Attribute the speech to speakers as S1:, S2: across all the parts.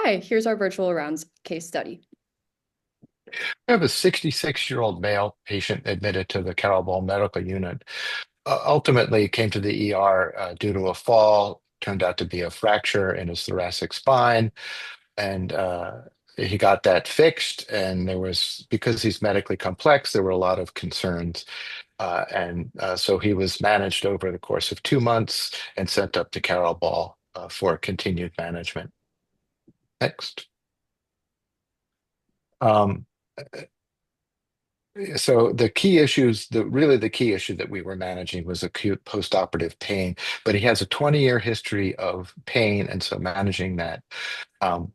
S1: Hi, here's our virtual rounds case study.
S2: I have a 66-year-old male patient admitted to the Carroll Ball Medical Unit. Ultimately came to the ER due to a fall, turned out to be a fracture in his thoracic spine, and he got that fixed. And because he's medically complex, there were a lot of concerns. So he was managed over the course of 2 months and sent up to Carroll Ball for continued management. Next. Um, So the key issue that we were managing was acute postoperative pain, but he has a 20-year history of pain, and so managing that, um,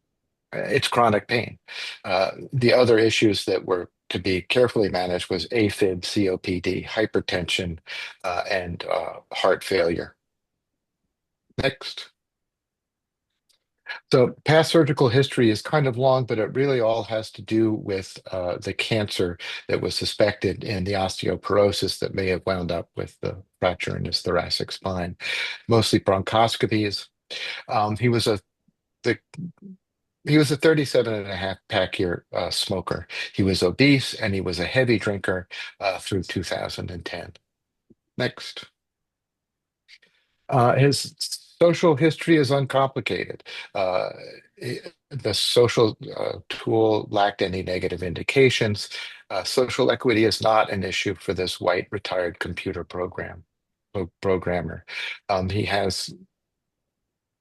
S2: it's chronic pain. The other issues that were to be carefully managed was AFib, COPD, hypertension, and heart failure. Next. So past surgical history is kind of long, but it really all has to do with the cancer that was suspected and the osteoporosis that may have wound up with the fracture in his thoracic spine. Mostly bronchoscopies. He was the, he was a 37 and a half pack year smoker. He was obese and he was a heavy drinker through 2010. Next. His social history is uncomplicated. Uh, the social tool lacked any negative indications. Social equity is not an issue for this white retired programmer. He has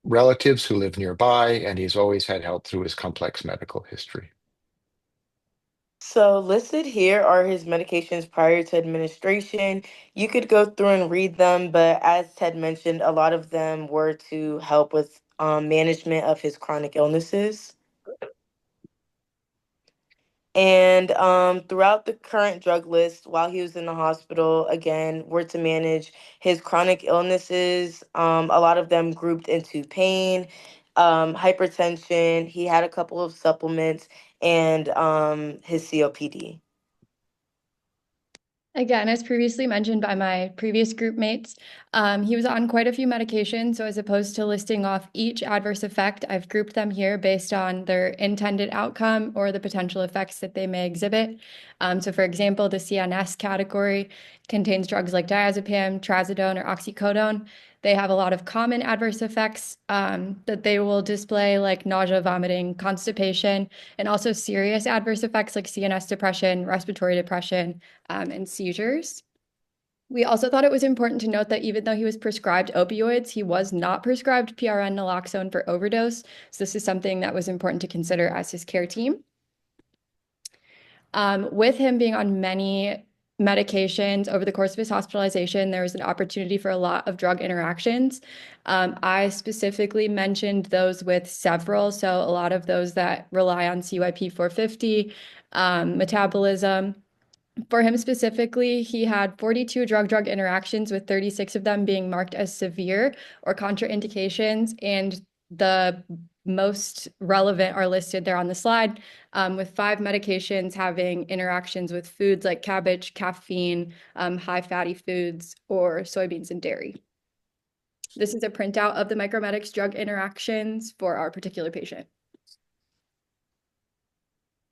S2: relatives who live nearby, and he's always had help through his complex medical history.
S3: So, listed here are his medications prior to administration. You could go through and read them, but as Ted mentioned, a lot of them were to help with management of his chronic illnesses. And throughout the current drug list, while he was in the hospital, again, were to manage his chronic illnesses, a lot of them grouped into pain, hypertension. He had a couple of supplements, and his COPD.
S1: Again, as previously mentioned by my previous group mates, he was on quite a few medications. So, as opposed to listing off each adverse effect, I've grouped them here based on their intended outcome or the potential effects that they may exhibit. So, for example, the CNS category contains drugs like diazepam, trazodone, or oxycodone. They have a lot of common adverse effects that they will display, like nausea, vomiting, constipation, and also serious adverse effects like CNS depression, respiratory depression, and seizures. We also thought it was important to note that even though he was prescribed opioids, he was not prescribed PRN naloxone for overdose. So this is something that was important to consider as his care team. With him being on many medications over the course of his hospitalization, there was an opportunity for a lot of drug interactions. I specifically mentioned those with several, so a lot of those that rely on CYP 450, metabolism. For him specifically, he had 42 drug-drug interactions, with 36 of them being marked as severe or contraindications, and the most relevant are listed there on the slide, with 5 medications having interactions with foods like cabbage, caffeine, high fatty foods, or soybeans and dairy. This is a printout of the micromedics drug interactions for our particular patient.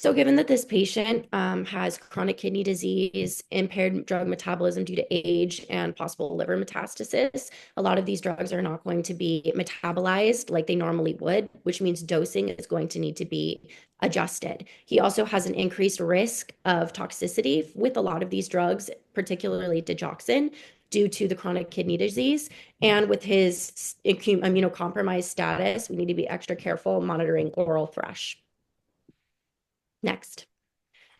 S4: So given that this patient has chronic kidney disease, impaired drug metabolism due to age, and possible liver metastasis, a lot of these drugs are not going to be metabolized like they normally would, which means dosing is going to need to be adjusted. He also has an increased risk of toxicity with a lot of these drugs, particularly digoxin, due to the chronic kidney disease. And with his immunocompromised status, we need to be extra careful monitoring oral thrush. Next.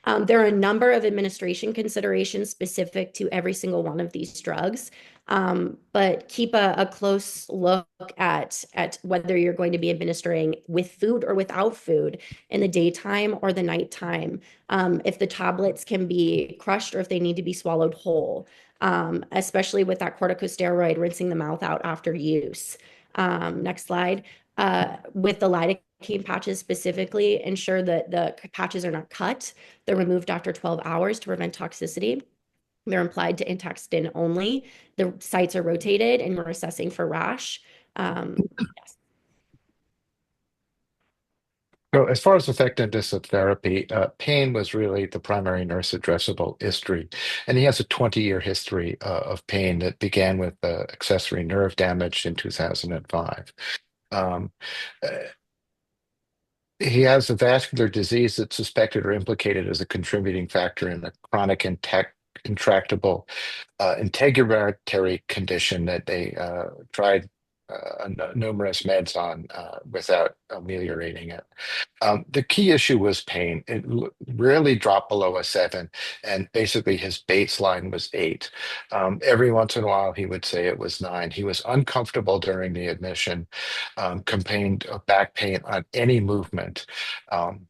S4: There are a number of administration considerations specific to every single one of these drugs, but keep a close look at whether you're going to be administering with food or without food in the daytime or the nighttime, if the tablets can be crushed or if they need to be swallowed whole, especially with that corticosteroid, rinsing the mouth out after use. Next slide. With the lidocaine patches specifically, ensure that the patches are not cut. They're removed after 12 hours to prevent toxicity. They're applied to intact skin only. The sites are rotated and we're assessing for rash. Yes.
S2: So as far as effectiveness of therapy, pain was really the primary nurse addressable history. And he has a 20-year history of pain that began with accessory nerve damage in 2005. Um, uh, he has a vascular disease that's suspected or implicated as a contributing factor in a chronic intractable integumentary condition that they tried numerous meds on without ameliorating it. The key issue was pain. It rarely dropped below a 7, and basically his baseline was 8. Every once in a while, he would say it was 9. He was uncomfortable during the admission, complained of back pain on any movement. Um,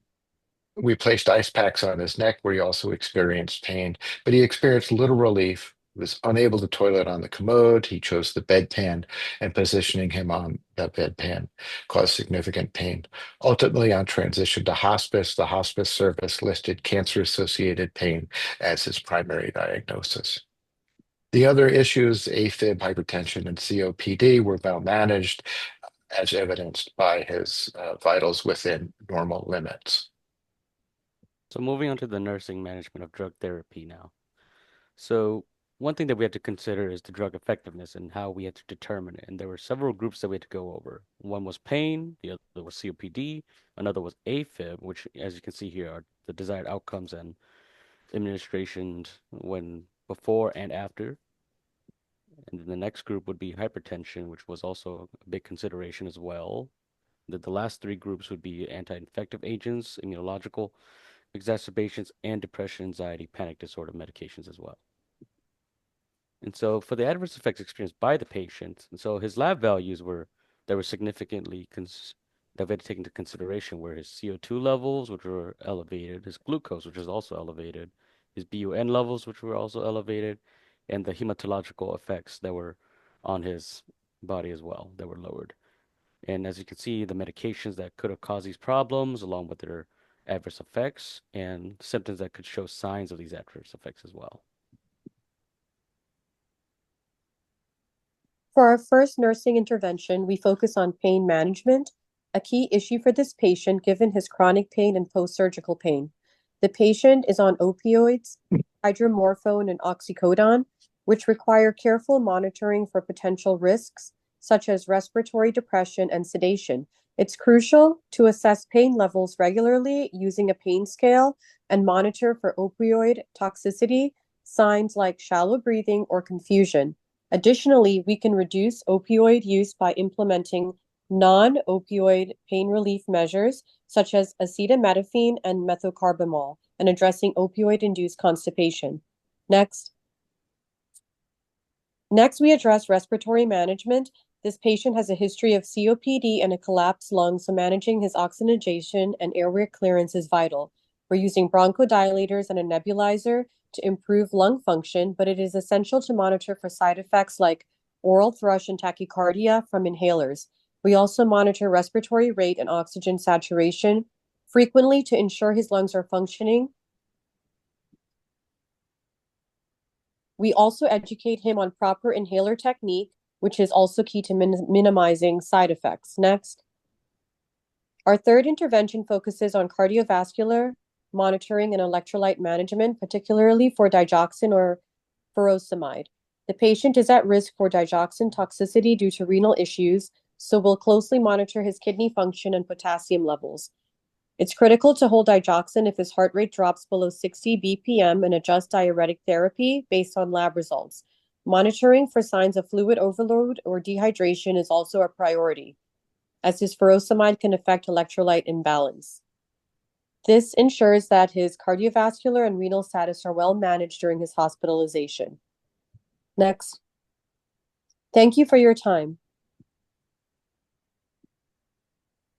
S2: we placed ice packs on his neck where he also experienced pain, but he experienced little relief. He was unable to toilet on the commode. He chose the bedpan, and positioning him on that bedpan caused significant pain. Ultimately, on transition to hospice, the hospice service listed cancer-associated pain as his primary diagnosis. The other issues, AFib, hypertension, and COPD, were well managed, as evidenced by his vitals within normal limits.
S5: So moving on to the nursing management of drug therapy now. So one thing that we had to consider is the drug effectiveness and how we had to determine it. And there were several groups that we had to go over. One was pain, the other was COPD, another was AFib, which, as you can see here, are the desired outcomes and administrations when before and after. And then the next group would be hypertension, which was also a big consideration as well. The last three groups would be anti-infective agents, immunological exacerbations, and depression, anxiety, panic disorder medications as well. And so for the adverse effects experienced by the patient, and so his lab values were significantly that we had to take into consideration were his CO2 levels, which were elevated, his glucose, which was also elevated, his BUN levels, which were also elevated, and the hematological effects that were on his body as well, that were lowered. And as you can see, the medications that could have caused these problems, along with their adverse effects and symptoms that could show signs of these adverse effects as well.
S6: For our first nursing intervention, we focus on pain management, a key issue for this patient given his chronic pain and post-surgical pain. The patient is on opioids, hydromorphone, and oxycodone, which require careful monitoring for potential risks, such as respiratory depression and sedation. It's crucial to assess pain levels regularly using a pain scale and monitor for opioid toxicity, signs like shallow breathing or confusion. Additionally, we can reduce opioid use by implementing non-opioid pain relief measures such as acetaminophen and methocarbamol and addressing opioid-induced constipation. Next, we address respiratory management. This patient has a history of COPD and a collapsed lung, so managing his oxygenation and airway clearance is vital. We're using bronchodilators and a nebulizer to improve lung function, but it is essential to monitor for side effects like oral thrush and tachycardia from inhalers. We also monitor respiratory rate and oxygen saturation frequently to ensure his lungs are functioning. We also educate him on proper inhaler technique, which is also key to minimizing side effects. Next. Our third intervention focuses on cardiovascular monitoring and electrolyte management, particularly for digoxin or furosemide. The patient is at risk for digoxin toxicity due to renal issues, so we'll closely monitor his kidney function and potassium levels. It's critical to hold digoxin if his heart rate drops below 60 BPM and adjust diuretic therapy based on lab results. Monitoring for signs of fluid overload or dehydration is also a priority, as his furosemide can affect electrolyte imbalance. This ensures that his cardiovascular and renal status are well managed during his hospitalization. Next. Thank you for your time.